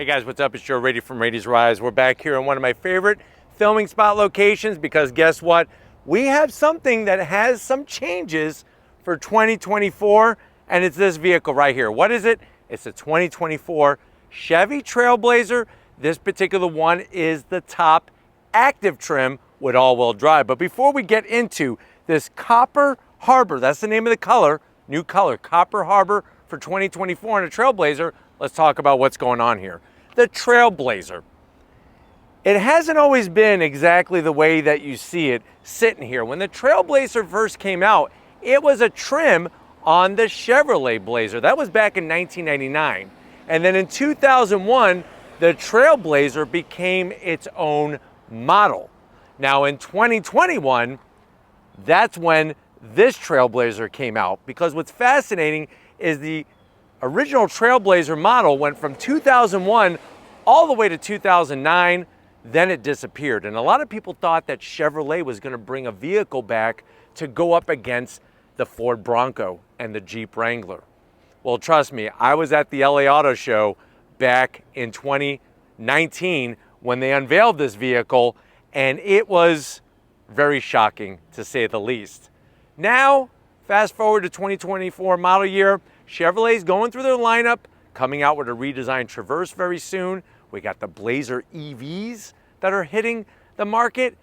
Hey guys, what's up? It's Joe Rady from Rady's Rise. We're back here in one of my favorite filming spot locations because guess what? We have something that has some changes for 2024, and it's this vehicle right here. What is it? It's a 2024 Chevy Trailblazer. This particular one is the top active trim with all-wheel drive. But before we get into this Copper Harbor, that's the name of the color, new color, Copper Harbor for 2024 in a Trailblazer, let's talk about what's going on here. The Trailblazer. It hasn't always been exactly the way that you see it sitting here. When the Trailblazer first came out, it was a trim on the Chevrolet Blazer. That was back in 1999. And then in 2001, the Trailblazer became its own model. Now in 2021, that's when this Trailblazer came out, because what's fascinating is the original Trailblazer model went from 2001 all the way to 2009, then it disappeared. And a lot of people thought that Chevrolet was going to bring a vehicle back to go up against the Ford Bronco and the Jeep Wrangler. Well, trust me, I was at the LA Auto Show back in 2019 when they unveiled this vehicle, and it was very shocking to say the least. Now, fast forward to 2024 model year, Chevrolet's going through their lineup, coming out with a redesigned Traverse very soon. We got the Blazer EVs that are hitting the market,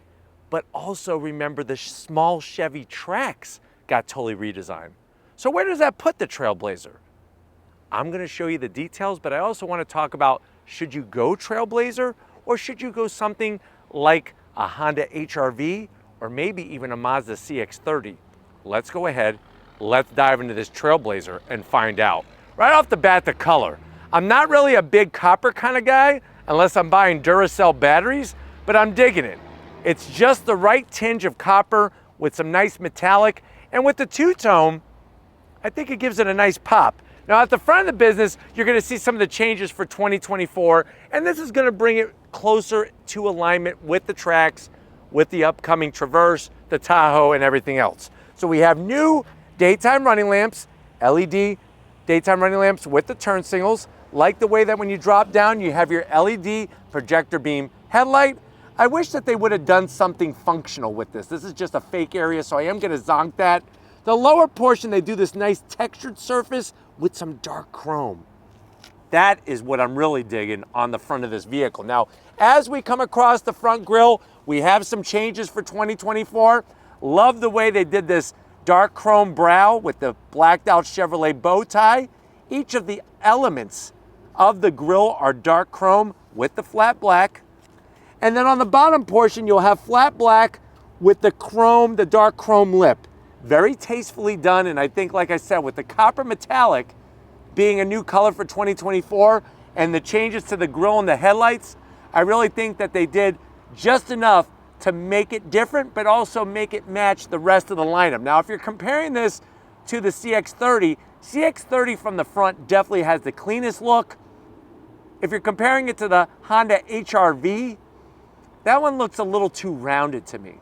but also remember the small Chevy Trax got totally redesigned. So where does that put the Trailblazer? I'm gonna show you the details, but I also wanna talk about, should you go Trailblazer or should you go something like a Honda HR-V or maybe even a Mazda CX-30? Let's go ahead, let's dive into this Trailblazer and find out. Right off the bat, the color. I'm not really a big copper kind of guy unless I'm buying Duracell batteries, but I'm digging it. It's just the right tinge of copper with some nice metallic, and with the two-tone, I think it gives it a nice pop. Now at the front of the business, you're gonna see some of the changes for 2024, and this is gonna bring it closer to alignment with the Trax, with the upcoming Traverse, the Tahoe, and everything else. So we have new daytime running lamps, LED daytime running lamps with the turn signals. Like the way that when you drop down, you have your LED projector beam headlight. I wish that they would have done something functional with this. This is just a fake area, so I am gonna zonk that. The lower portion, they do this nice textured surface with some dark chrome. That is what I'm really digging on the front of this vehicle. Now, as we come across the front grille, we have some changes for 2024. Love the way they did this dark chrome brow with the blacked out Chevrolet bow tie. Each of the elements of the grille are dark chrome with the flat black. And then on the bottom portion, you'll have flat black with the chrome, the dark chrome lip. Very tastefully done, and I think, like I said, with the copper metallic being a new color for 2024 and the changes to the grille and the headlights, I really think that they did just enough to make it different, but also make it match the rest of the lineup. Now, if you're comparing this to the CX-30, CX-30 from the front definitely has the cleanest look. If you're comparing it to the Honda HR-V, that one looks a little too rounded to me.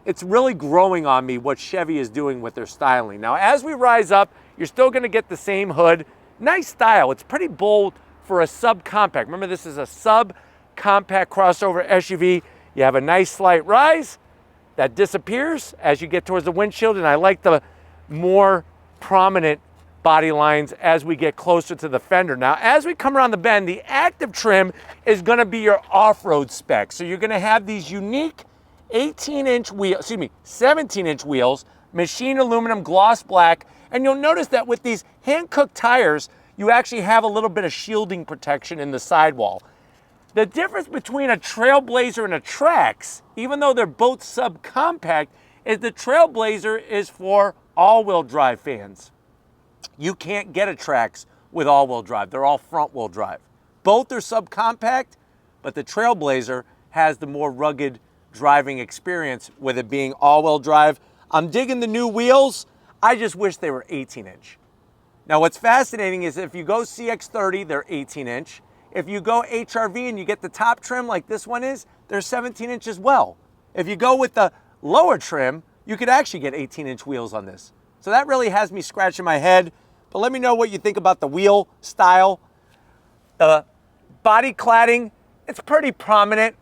It's really growing on me what Chevy is doing with their styling. Now, as we rise up, you're still gonna get the same hood. Nice style, it's pretty bold for a subcompact. Remember, this is a subcompact crossover SUV. You have a nice slight rise that disappears as you get towards the windshield, and I like the more prominent body lines as we get closer to the fender. Now, as we come around the bend, the active trim is gonna be your off-road spec. So you're gonna have these unique 17-inch wheels, machined aluminum gloss black, and you'll notice that with these hand-cooked tires, you actually have a little bit of shielding protection in the sidewall. The difference between a Trailblazer and a Trax, even though they're both subcompact, is the Trailblazer is for all-wheel drive fans. You can't get a Trax with all-wheel drive. They're all front-wheel drive. Both are subcompact, but the Trailblazer has the more rugged driving experience with it being all-wheel drive. I'm digging the new wheels. I just wish they were 18-inch. Now, what's fascinating is if you go CX-30, they're 18-inch. If you go HR-V and you get the top trim like this one is, they're 17-inch as well. If you go with the lower trim, you could actually get 18-inch wheels on this. So that really has me scratching my head. But let me know what you think about the wheel style. The body cladding, it's pretty prominent,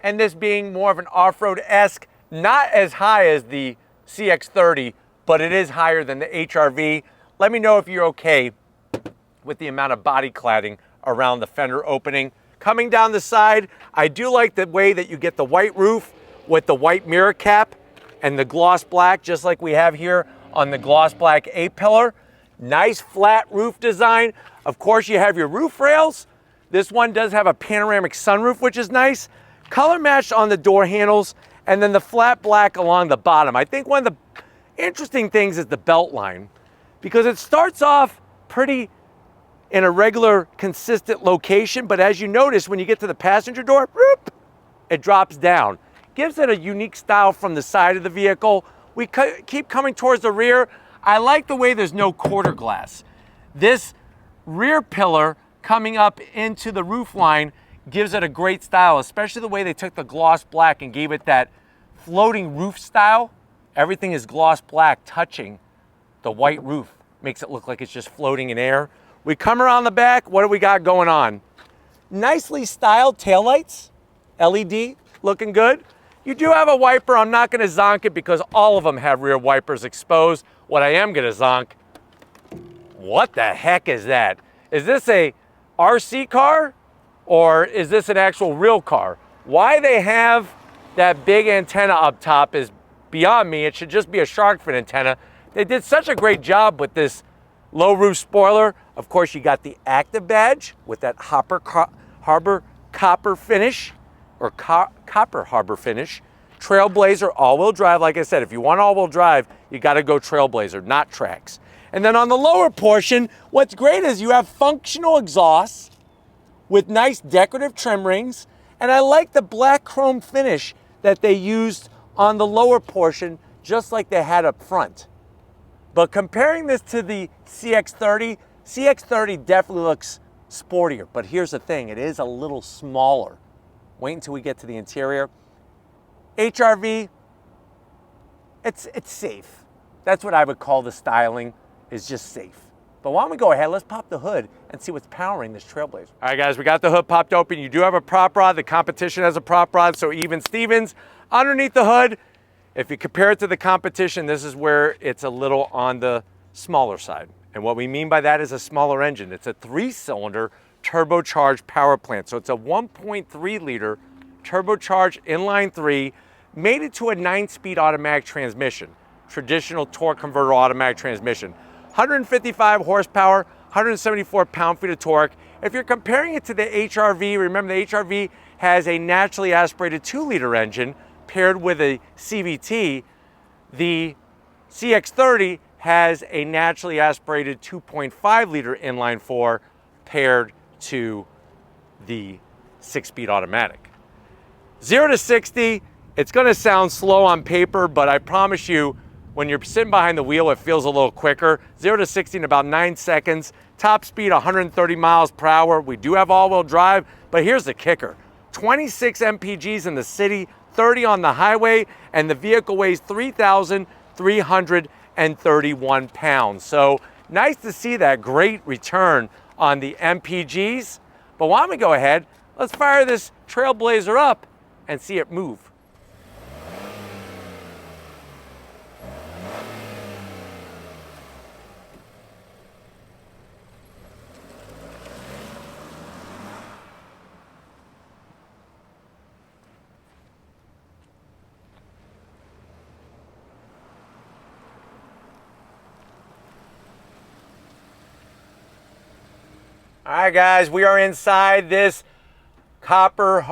and this being more of an off-road-esque, not as high as the CX-30, but it is higher than the HR-V. Let me know if you're okay with the amount of body cladding around the fender opening. Coming down the side, I do like the way that you get the white roof with the white mirror cap and the gloss black, just like we have here on the gloss black A-pillar. Nice flat roof design. Of course, you have your roof rails. This one does have a panoramic sunroof, which is nice. Color matched on the door handles, and then the flat black along the bottom. I think one of the interesting things is the belt line, because it starts off pretty in a regular, consistent location, but as you notice, when you get to the passenger door, whoop, it drops down. Gives it a unique style from the side of the vehicle. We keep coming towards the rear. I like the way there's no quarter glass. This rear pillar coming up into the roof line gives it a great style, especially the way they took the gloss black and gave it that floating roof style. Everything is gloss black touching the white roof. Makes it look like it's just floating in air. We come around the back, what do we got going on? Nicely styled taillights, LED, looking good. You do have a wiper. I'm not gonna zonk it because all of them have rear wipers exposed. What I am gonna zonk, what the heck is that? Is this a RC car or is this an actual real car? Why they have that big antenna up top is beyond me. It should just be a shark fin antenna. They did such a great job with this low roof spoiler. Of course, you got the active badge with that harbor copper finish, or copper harbor finish. Trailblazer all-wheel drive. Like I said, if you want all-wheel drive, you got to go Trailblazer, not Trax. And then on the lower portion, what's great is you have functional exhausts with nice decorative trim rings, and I like the black chrome finish that they used on the lower portion, just like they had up front. But comparing this to the CX-30, CX-30 definitely looks sportier, but here's the thing, it is a little smaller. Wait until we get to the interior. HR-V, it's safe. That's what I would call the styling, is just safe. But why don't we go ahead, let's pop the hood and see what's powering this Trailblazer. All right guys, we got the hood popped open. You do have a prop rod, the competition has a prop rod, so even Stevens. Underneath the hood, if you compare it to the competition, this is where it's a little on the smaller side. And what we mean by that is a smaller engine. It's a 3-cylinder turbocharged power plant. So it's a 1.3 liter turbocharged inline 3, made it to a 9-speed automatic transmission, traditional torque converter automatic transmission. 155 horsepower, 174 pound-feet of torque. If you're comparing it to the HR-V, remember the HR-V has a naturally aspirated 2-liter engine paired with a CVT. The CX-30 has a naturally aspirated 2.5-liter inline 4 paired to the 6-speed automatic. 0 to 60, it's gonna sound slow on paper, but I promise you, when you're sitting behind the wheel, it feels a little quicker. 0 to 60 in about 9 seconds. Top speed, 130 miles per hour. We do have all-wheel drive, but here's the kicker. 26 mpgs in the city, 30 on the highway, and the vehicle weighs 3,331 pounds. So nice to see that great return on the mpgs. But why don't we go ahead, let's fire this Trailblazer up and see it move. All right, guys, we are inside this copper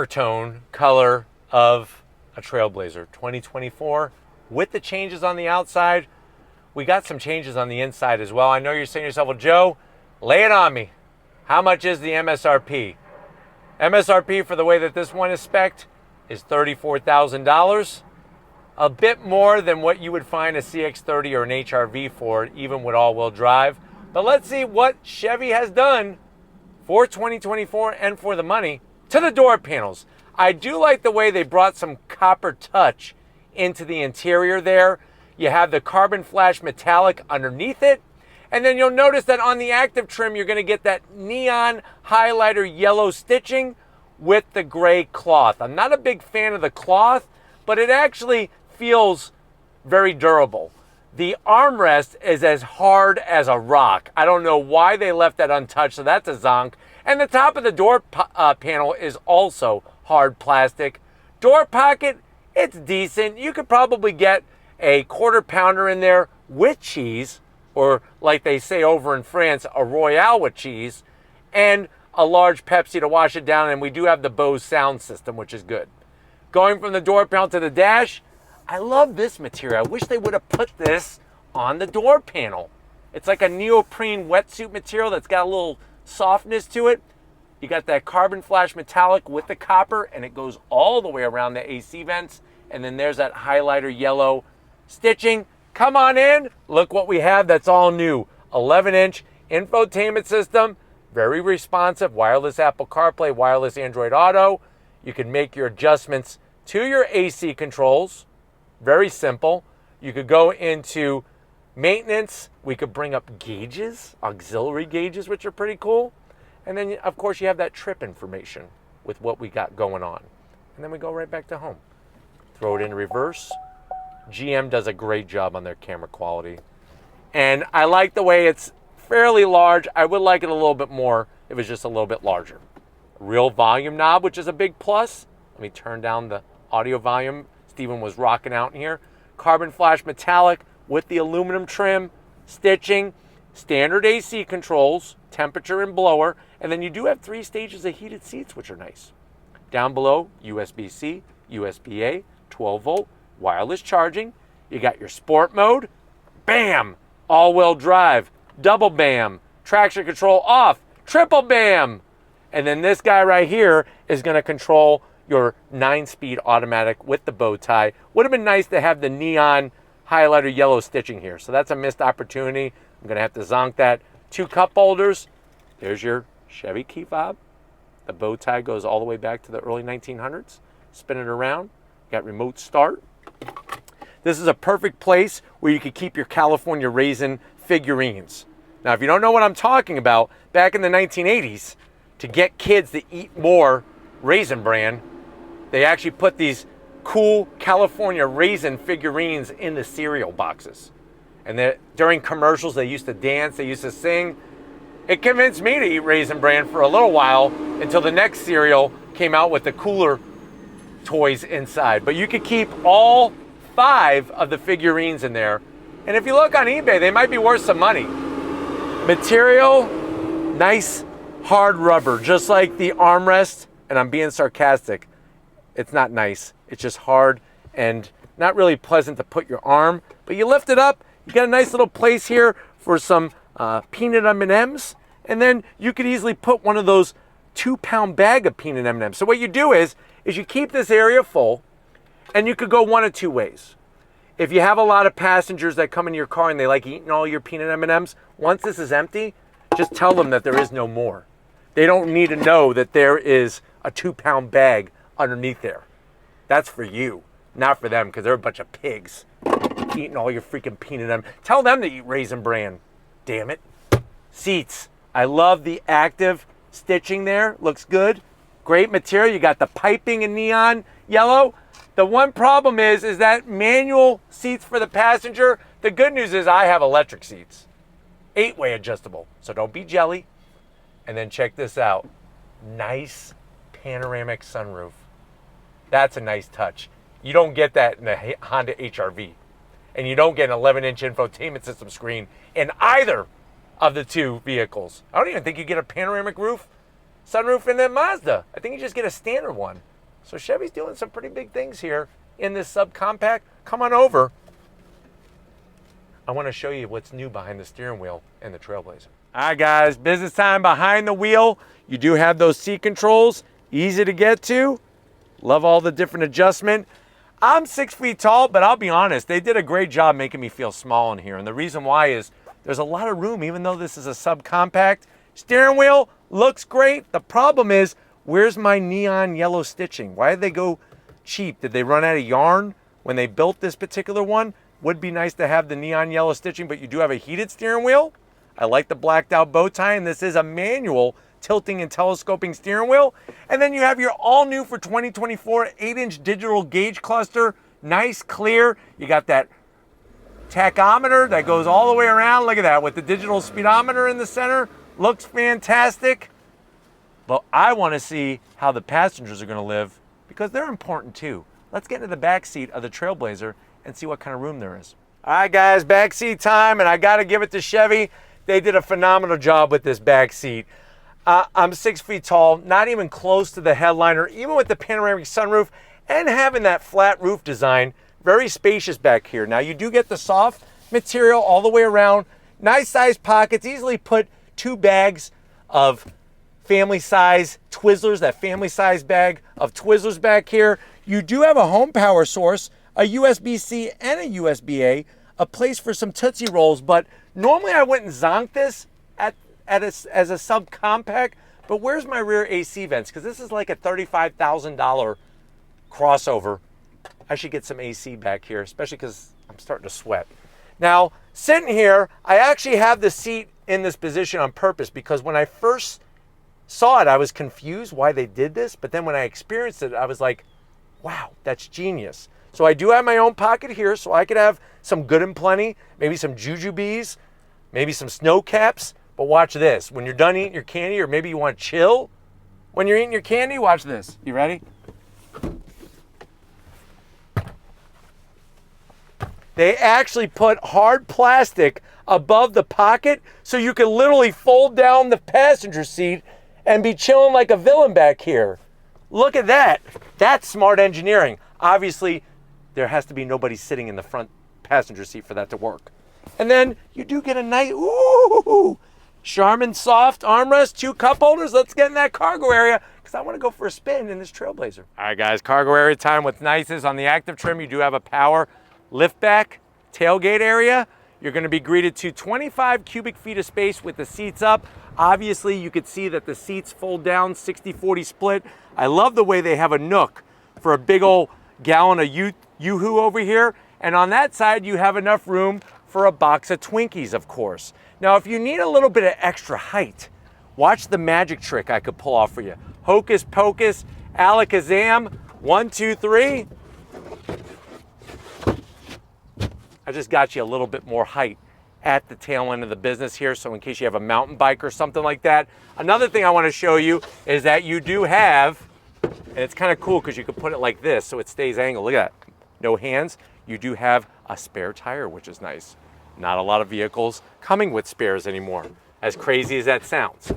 tone color of a Trailblazer 2024. With the changes on the outside, we got some changes on the inside as well. I know you're saying to yourself, well, Joe, lay it on me. How much is the MSRP? MSRP for the way that this one is spec'd is $34,000. A bit more than what you would find a CX-30 or an HR-V for, even with all-wheel drive. But let's see what Chevy has done for 2024 and for the money to the door panels. I do like the way they brought some copper touch into the interior there. You have the carbon flash metallic underneath it, And then you'll notice that on the active trim, you're going to get that neon highlighter yellow stitching with the gray cloth. I'm not a big fan of the cloth, but it actually feels very durable. The armrest is as hard as a rock. I don't know why they left that untouched, so that's a zonk. And the top of the door panel is also hard plastic. Door pocket, it's decent. You could probably get a quarter pounder in there with cheese, or like they say over in France, a Royale with cheese, and a large Pepsi to wash it down. And we do have the Bose sound system, which is good. Going from the door panel to the dash, I love this material. I wish they would have put this on the door panel. It's like a neoprene wetsuit material that's got a little softness to it. You got that carbon flash metallic with the copper, and it goes all the way around the AC vents. And then there's that highlighter yellow stitching. Come on in. Look what we have that's all new. 11-inch infotainment system. Very responsive. Wireless Apple CarPlay, wireless Android Auto. You can make your adjustments to your AC controls. Very simple. You could go into maintenance. We could bring up gauges, auxiliary gauges, which are pretty cool. And then, of course, you have that trip information with what we got going on. And then we go right back to home. Throw it in reverse. GM does a great job on their camera quality. And I like the way it's fairly large. I would like it a little bit more if it was just a little bit larger. Real volume knob, which is a big plus. Let me turn down the audio volume. Steven was rocking out in here. Carbon flash metallic with the aluminum trim, stitching, standard AC controls, temperature and blower, and then you do have 3 stages of heated seats, which are nice. Down below, USB-C, USB-A, 12-volt, wireless charging. You got your sport mode, bam, all-wheel drive, double bam, traction control off, triple bam. And then this guy right here is going to control your 9-speed automatic with the bow tie. Would have been nice to have the neon highlighter yellow stitching here. So that's a missed opportunity. I'm going to have to zonk that. 2 cup holders. There's your Chevy key fob. The bow tie goes all the way back to the early 1900s. Spin it around. Got remote start. This is a perfect place where you could keep your California Raisin figurines. Now, if you don't know what I'm talking about, back in the 1980s, to get kids to eat more Raisin Bran, they actually put these cool California Raisin figurines in the cereal boxes. And during commercials, they used to dance, they used to sing. It convinced me to eat Raisin Bran for a little while until the next cereal came out with the cooler toys inside. But you could keep all 5 of the figurines in there. And if you look on eBay, they might be worth some money. Material, nice hard rubber, just like the armrest. And I'm being sarcastic. It's not nice. It's just hard and not really pleasant to put your arm. But you lift it up, you got a nice little place here for some peanut M&Ms. And then you could easily put one of those 2-pound bag of peanut M&Ms. So what you do is you keep this area full, and you could go one of 2 ways. If you have a lot of passengers that come in your car and they like eating all your peanut M&Ms, once this is empty, just tell them that there is no more. They don't need to know that there is a 2-pound bag underneath there. That's for you, not for them, because they're a bunch of pigs eating all your freaking peanut M. Tell them to eat Raisin Bran, damn it. Seats. I love the active stitching there. Looks good. Great material. You got the piping in neon yellow. The one problem is that manual seats for the passenger. The good news is I have electric seats. 8-way adjustable. So don't be jelly. And then check this out. Nice panoramic sunroof. That's a nice touch. You don't get that in the Honda HR-V. And you don't get an 11-inch infotainment system screen in either of the 2 vehicles. I don't even think you get a panoramic sunroof in that Mazda. I think you just get a standard one. So Chevy's doing some pretty big things here in this subcompact. Come on over. I want to show you what's new behind the steering wheel in the Trailblazer. All right, guys, business time behind the wheel. You do have those seat controls, easy to get to. Love all the different adjustment. I'm 6 feet tall, but I'll be honest, they did a great job making me feel small in here. And the reason why is there's a lot of room, even though this is a subcompact. Steering wheel looks great. The problem is, where's my neon yellow stitching? Why did they go cheap? Did they run out of yarn when they built this particular one? Would be nice to have the neon yellow stitching, but you do have a heated steering wheel. I like the blacked out bow tie, and this is a manual tilting and telescoping steering wheel. And then you have your all new for 2024 8-inch digital gauge cluster, nice, clear. You got that tachometer that goes all the way around. Look at that with the digital speedometer in the center. Looks fantastic. But I want to see how the passengers are going to live because they're important too. Let's get into the back seat of the Trailblazer and see what kind of room there is. All right, guys, back seat time, and I got to give it to Chevy. They did a phenomenal job with this back seat. I'm 6 feet tall, not even close to the headliner, even with the panoramic sunroof and having that flat roof design. Very spacious back here. Now, you do get the soft material all the way around. Nice sized pockets, easily put 2 bags of family size Twizzlers, that family size bag of Twizzlers back here. You do have a home power source, a USB-C and a USB-A, a place for some Tootsie Rolls, but normally I wouldn't zonk this as a subcompact, but where's my rear AC vents? Because this is like a $35,000 crossover. I should get some AC back here, especially because I'm starting to sweat. Now, sitting here, I actually have the seat in this position on purpose because when I first saw it, I was confused why they did this, but then when I experienced it, I was like, wow, that's genius. So I do have my own pocket here, so I could have some Good and Plenty, maybe some Jujubes, maybe some snow caps. But watch this. When you're done eating your candy, or maybe you want to chill when you're eating your candy, watch this. You ready? They actually put hard plastic above the pocket so you can literally fold down the passenger seat and be chilling like a villain back here. Look at that. That's smart engineering. Obviously, there has to be nobody sitting in the front passenger seat for that to work. And then you do get a nice, ooh, Charmin soft armrest, 2 cup holders. Let's get in that cargo area because I want to go for a spin in this Trailblazer. All right, guys, cargo area time with nices. On the active trim, you do have a power lift back tailgate area. You're going to be greeted to 25 cubic feet of space with the seats up. Obviously, you can see that the seats fold down 60-40 split. I love the way they have a nook for a big old gallon of Yoo-hoo over here. And on that side, you have enough room for a box of Twinkies, of course. Now, if you need a little bit of extra height, watch the magic trick I could pull off for you. Hocus pocus, alakazam, 1, 2, 3. I just got you a little bit more height at the tail end of the business here, so in case you have a mountain bike or something like that. Another thing I want to show you is that you do have, and it's kind of cool because you can put it like this so it stays angled. Look at that. No hands. You do have a spare tire, which is nice. Not a lot of vehicles coming with spares anymore, as crazy as that sounds.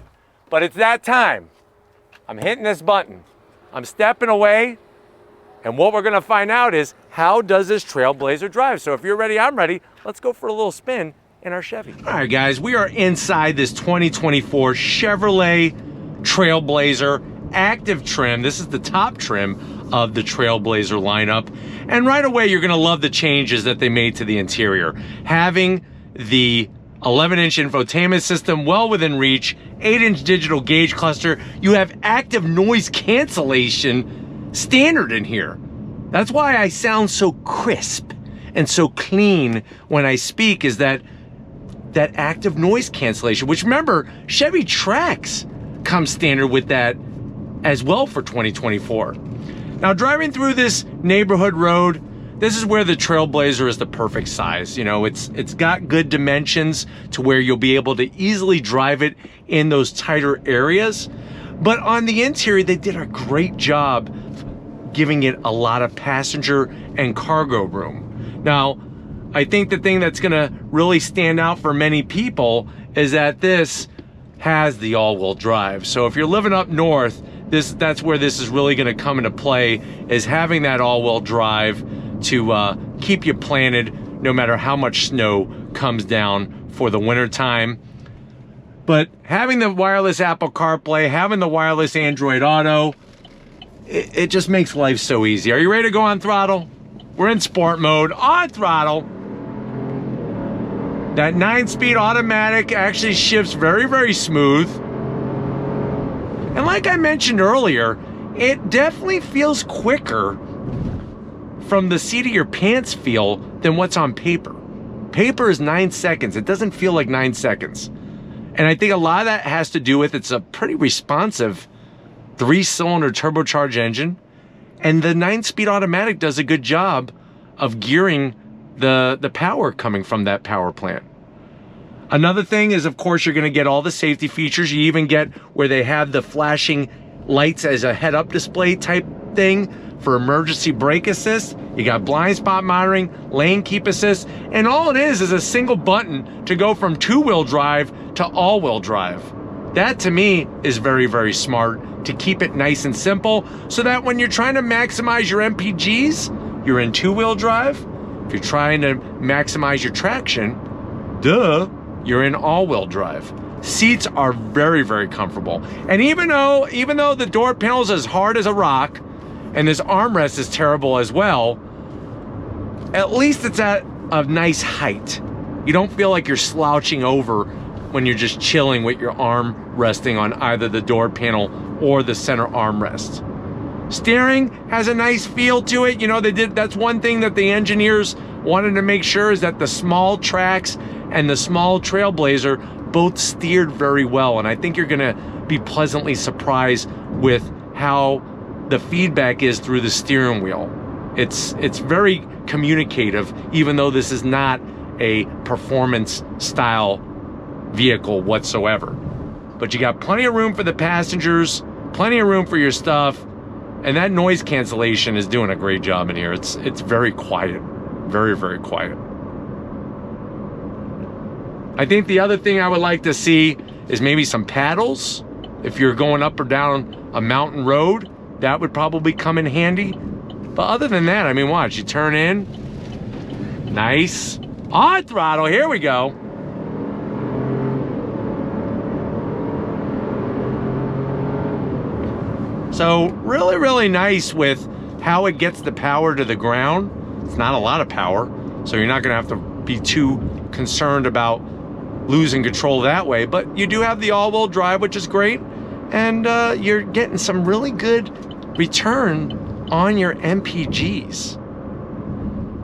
But it's that time. I'm hitting this button. I'm stepping away. And what we're going to find out is, how does this Trailblazer drive? So if you're ready, I'm ready. Let's go for a little spin in our Chevy. All right, guys, we are inside this 2024 Chevrolet Trailblazer active trim. This is the top trim of the Trailblazer lineup. And right away, you're going to love the changes that they made to the interior. Having the 11-inch infotainment system well within reach, 8-inch digital gauge cluster. You have active noise cancellation standard in here. That's why I sound so crisp and so clean when I speak, is that active noise cancellation, which, remember, Chevy Trax comes standard with that as well for 2024. Now, driving through this neighborhood road, this is where the Trailblazer is the perfect size. You know, it's got good dimensions to where you'll be able to easily drive it in those tighter areas. But on the interior, they did a great job giving it a lot of passenger and cargo room. Now, I think the thing that's gonna really stand out for many people is that this has the all-wheel drive. So if you're living up north, that's where this is really gonna come into play, is having that all-wheel drive to keep you planted no matter how much snow comes down for the winter time. But having the wireless Apple CarPlay, having the wireless Android Auto, it just makes life so easy. Are you ready to go on throttle? We're in sport mode, on throttle. That 9-speed automatic actually shifts very, very smooth. And like I mentioned earlier, it definitely feels quicker from the seat of your pants feel than what's on paper. Paper is 9 seconds. It doesn't feel like 9 seconds. And I think a lot of that has to do with it's a pretty responsive 3-cylinder turbocharged engine. And the 9-speed automatic does a good job of gearing the power coming from that power plant. Another thing is, of course, you're going to get all the safety features. You even get where they have the flashing lights as a head-up display type thing for emergency brake assist. You got blind spot monitoring, lane keep assist, and all it is a single button to go from 2-wheel drive to all-wheel drive. That to me is very, very smart to keep it nice and simple so that when you're trying to maximize your MPGs, you're in 2-wheel drive. If you're trying to maximize your traction, you're in all-wheel drive. Seats are very, very comfortable. And even though the door panel is as hard as a rock and this armrest is terrible as well, at least it's at a nice height. You don't feel like you're slouching over when you're just chilling with your arm resting on either the door panel or the center armrest. Steering has a nice feel to it. You know, that's one thing that the engineers wanted to make sure is that the small Trax and the small Trailblazer both steered very well. And I think you're gonna be pleasantly surprised with how the feedback is through the steering wheel. It's very communicative, even though this is not a performance style vehicle whatsoever. But you got plenty of room for the passengers, plenty of room for your stuff, and that noise cancellation is doing a great job in here. It's very quiet, very, very quiet. I think the other thing I would like to see is maybe some paddles. If you're going up or down a mountain road, that would probably come in handy. But other than that, I mean, watch, you turn in, nice. On throttle, here we go. So really, really nice with how it gets the power to the ground. It's not a lot of power, so you're not gonna have to be too concerned about losing control that way. But you do have the all-wheel drive, which is great. And you're getting some really good return on your MPGs.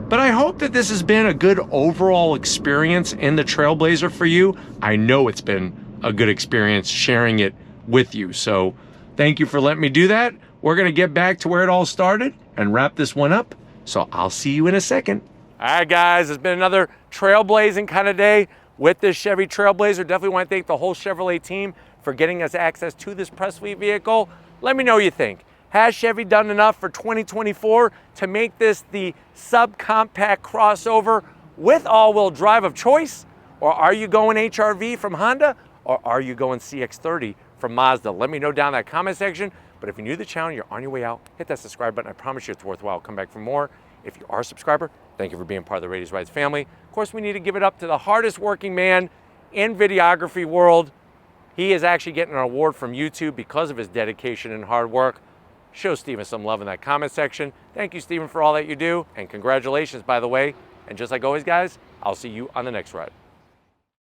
But I hope that this has been a good overall experience in the Trailblazer for you. I know it's been a good experience sharing it with you. So thank you for letting me do that. We're gonna get back to where it all started and wrap this one up. So I'll see you in a second. All right, guys, it's been another trailblazing kind of day with this Chevy Trailblazer. Definitely want to thank the whole Chevrolet team for getting us access to this press fleet vehicle. Let me know what you think. Has Chevy done enough for 2024 to make this the subcompact crossover with all-wheel drive of choice? Or are you going HRV from Honda? Or are you going CX-30 from Mazda? Let me know down in that comment section. But if you're new to the channel, you're on your way out, hit that subscribe button. I promise you it's worthwhile. Come back for more. If you are a subscriber, thank you for being part of the Radius Rides family. Of course, we need to give it up to the hardest working man in videography world. He is actually getting an award from YouTube because of his dedication and hard work. Show Steven some love in that comment section. Thank you, Steven, for all that you do. And congratulations, by the way. And just like always, guys, I'll see you on the next ride.